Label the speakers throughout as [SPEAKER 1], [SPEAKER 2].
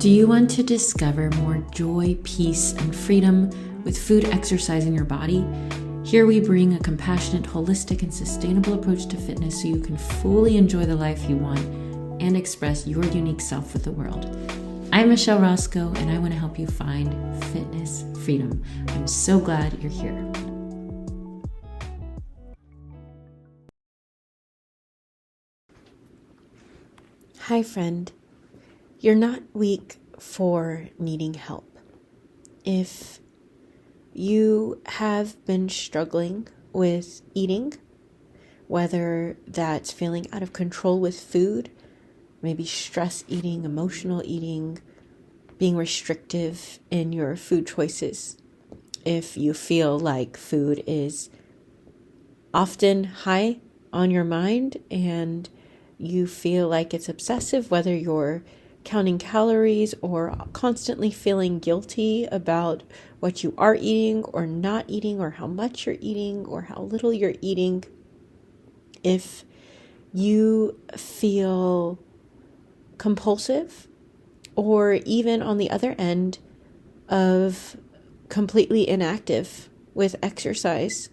[SPEAKER 1] Do you want to discover more joy, peace, and freedom with food, exercise, and your body? Here we bring a compassionate, holistic, and sustainable approach to fitness so you can fully enjoy the life you want and express your unique self with the world. I'm Michelle Roscoe, and I want to help you find fitness freedom. I'm so glad you're here. Hi, friend. You're not weak for needing help. If you have been struggling with eating, whether that's feeling out of control with food, maybe stress eating, emotional eating, being restrictive in your food choices, if you feel like food is often high on your mind and you feel like it's obsessive, whether you're counting calories or constantly feeling guilty about what you are eating or not eating, or how much you're eating or how little you're eating, if you feel compulsive, or even on the other end of completely inactive with exercise,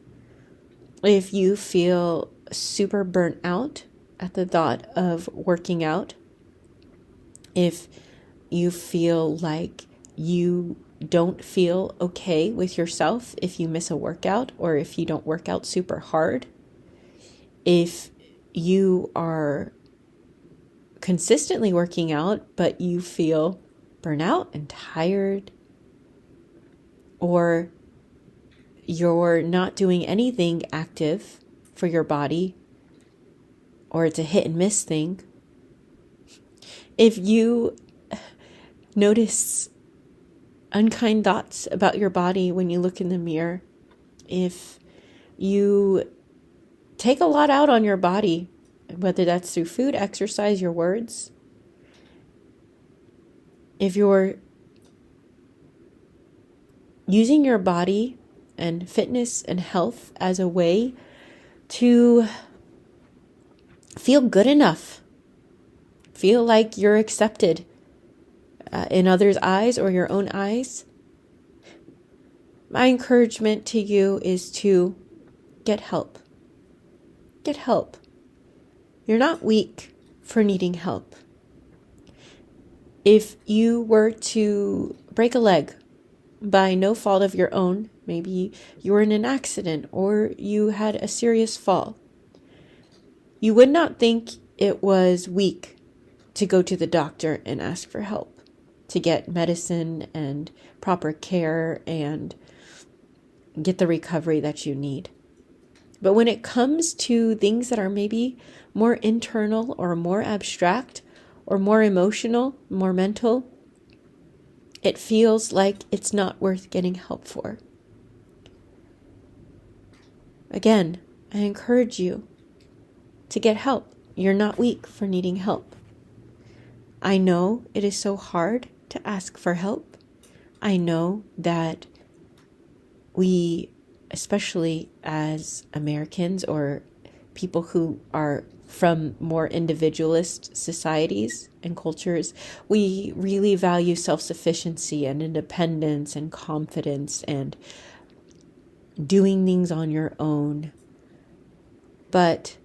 [SPEAKER 1] if you feel super burnt out at the thought of working out, if you feel like you don't feel okay with yourself if you miss a workout, or if you don't work out super hard, if you are consistently working out but you feel burnout and tired, or you're not doing anything active for your body, or it's a hit and miss thing, if you notice unkind thoughts about your body when you look in the mirror, if you take a lot out on your body, whether that's through food, exercise, your words, if you're using your body and fitness and health as a way to feel good enough, feel like you're accepted in others' eyes or your own eyes, my encouragement to you is to get help. Get help. You're not weak for needing help. If you were to break a leg by no fault of your own, maybe you were in an accident or you had a serious fall, you would not think it was weak to go to the doctor and ask for help, to get medicine and proper care and get the recovery that you need. But when it comes to things that are maybe more internal or more abstract or more emotional, more mental, it feels like it's not worth getting help for. Again, I encourage you to get help. You're not weak for needing help. I know it is so hard to ask for help. I know that we, especially as Americans or people who are from more individualist societies and cultures, we really value self-sufficiency and independence and confidence and doing things on your own. But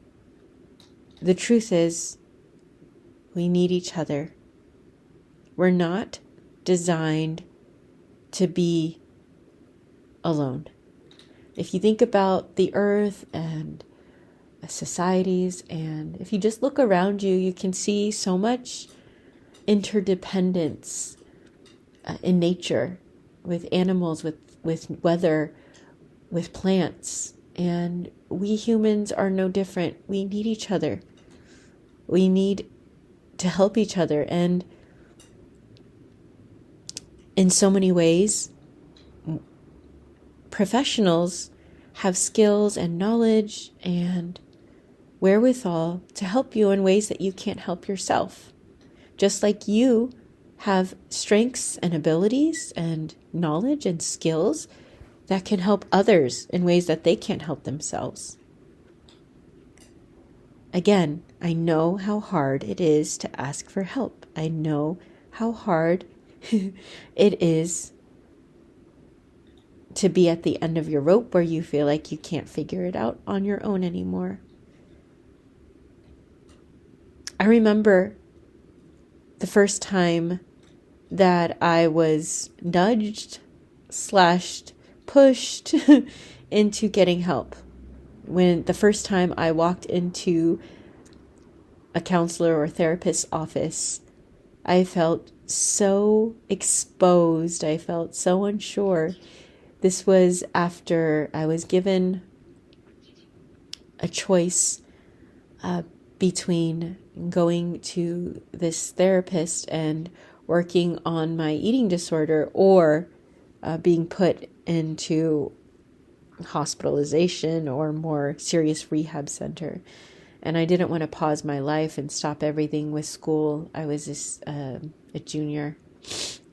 [SPEAKER 1] the truth is, we need each other. We're not designed to be alone. If you think about the earth and societies, and if you just look around you, you can see so much interdependence in nature, with animals, with weather, with plants. And we humans are no different. We need each other. We need to help each other. And in so many ways, professionals have skills and knowledge and wherewithal to help you in ways that you can't help yourself. Just like you have strengths and abilities and knowledge and skills that can help others in ways that they can't help themselves. Again, I know how hard it is to ask for help. I know how hard it is to be at the end of your rope where you feel like you can't figure it out on your own anymore. I remember the first time that I was nudged / pushed into getting help. When the first time I walked into a counselor or therapist's office, I felt so exposed. I felt so unsure. This was after I was given a choice between going to this therapist and working on my eating disorder, or being put into hospitalization or more serious rehab center. And I didn't want to pause my life and stop everything with school. I was a junior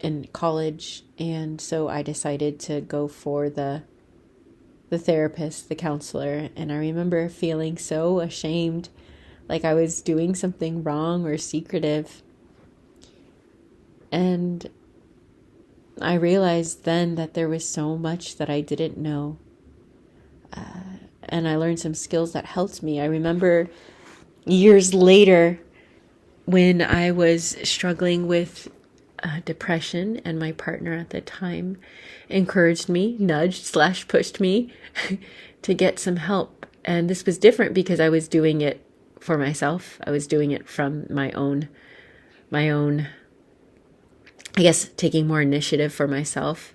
[SPEAKER 1] in college, and so I decided to go for the therapist, the counselor. And I remember feeling so ashamed, like I was doing something wrong or secretive. And I realized then that there was so much that I didn't know. And I learned some skills that helped me. I remember years later when I was struggling with depression, and my partner at the time encouraged me, nudged / pushed me to get some help. And this was different because I was doing it for myself. I was doing it from my own, I guess, taking more initiative for myself.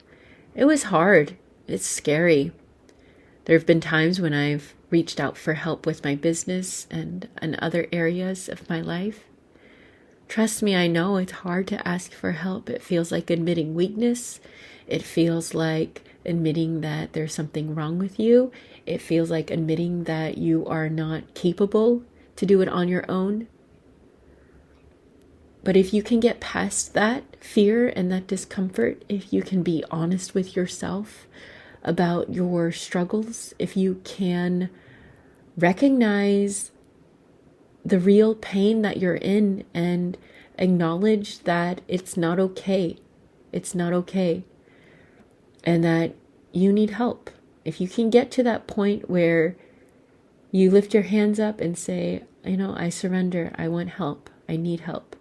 [SPEAKER 1] It was hard. It's scary. There have been times when I've reached out for help with my business and other areas of my life. Trust me, I know it's hard to ask for help. It feels like admitting weakness. It feels like admitting that there's something wrong with you. It feels like admitting that you are not capable to do it on your own. But if you can get past that fear and that discomfort, if you can be honest with yourself about your struggles, if you can recognize the real pain that you're in and acknowledge that it's not okay. It's not okay. And that you need help. If you can get to that point where you lift your hands up and say, I surrender. I want help. I need help.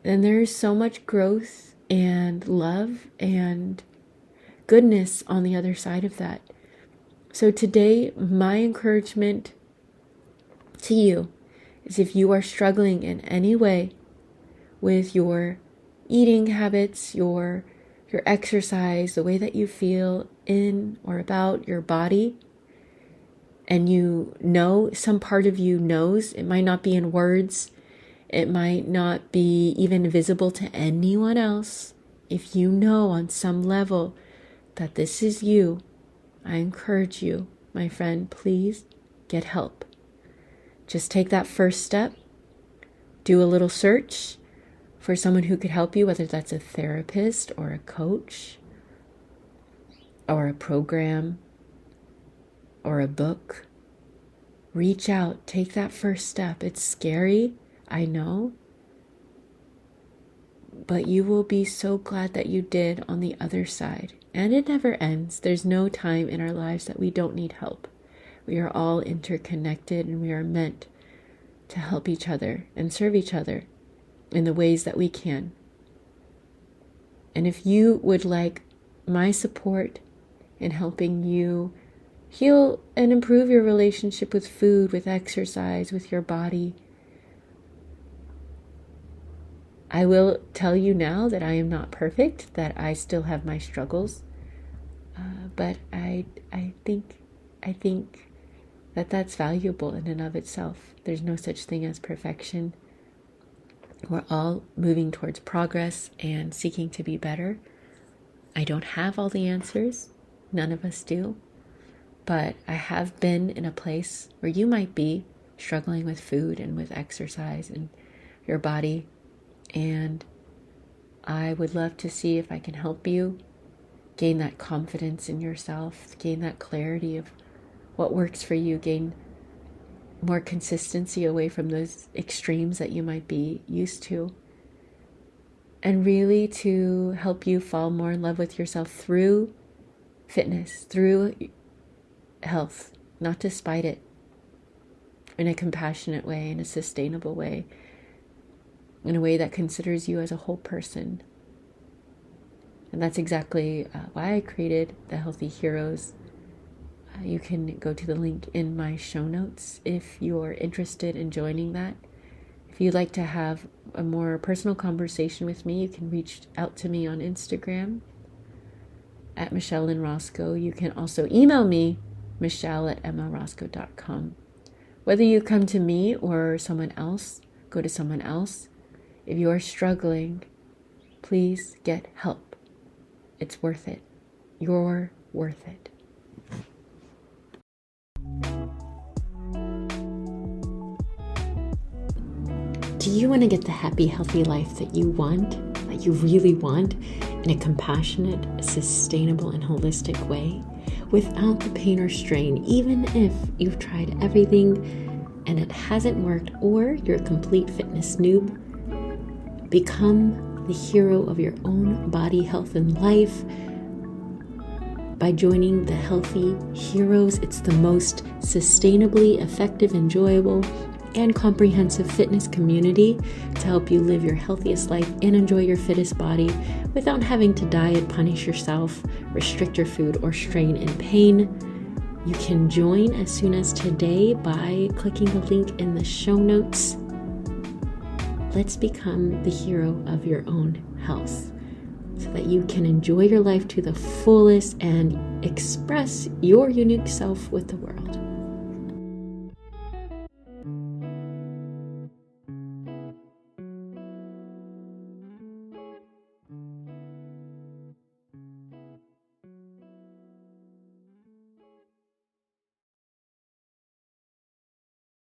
[SPEAKER 1] Then there is so much growth and love and goodness on the other side of that. So today, my encouragement to you is, if you are struggling in any way with your eating habits, your exercise, the way that you feel in or about your body, and some part of you knows, it might not be in words, it might not be even visible to anyone else. If you know on some level that this is you, I encourage you, my friend, please get help. Just take that first step. Do a little search for someone who could help you, whether that's a therapist or a coach or a program or a book. Reach out. Take that first step. It's scary, I know, but you will be so glad that you did on the other side. And it never ends. There's no time in our lives that we don't need help. We are all interconnected, and we are meant to help each other and serve each other in the ways that we can. And if you would like my support in helping you heal and improve your relationship with food, with exercise, with your body, I will tell you now that I am not perfect, that I still have my struggles, but I think that that's valuable in and of itself. There's no such thing as perfection. We're all moving towards progress and seeking to be better. I don't have all the answers. None of us do. But I have been in a place where you might be struggling with food and with exercise and your body. And I would love to see if I can help you gain that confidence in yourself, gain that clarity of what works for you, gain more consistency away from those extremes that you might be used to. and really to help you fall more in love with yourself through fitness, through health, not despite it, in a compassionate way, in a sustainable way, in a way that considers you as a whole person. And that's exactly why I created the Healthy Heroes. You can go to the link in my show notes if you're interested in joining that. If you'd like to have a more personal conversation with me, you can reach out to me on Instagram at Michelle Lynn Roscoe. You can also email me, michelle@emmaroscoe.com. Whether you come to me or someone else, go to someone else. If you are struggling, please get help. It's worth it. You're worth it. Do you want to get the happy, healthy life that you want, that you really want, in a compassionate, sustainable, and holistic way, without the pain or strain, even if you've tried everything and it hasn't worked, or you're a complete fitness noob? Become the hero of your own body, health, and life by joining the Healthy Heroes. It's the most sustainably effective, enjoyable, and comprehensive fitness community to help you live your healthiest life and enjoy your fittest body without having to diet, punish yourself, restrict your food, or strain in pain. You can join as soon as today by clicking the link in the show notes. Let's become the hero of your own health so that you can enjoy your life to the fullest and express your unique self with the world.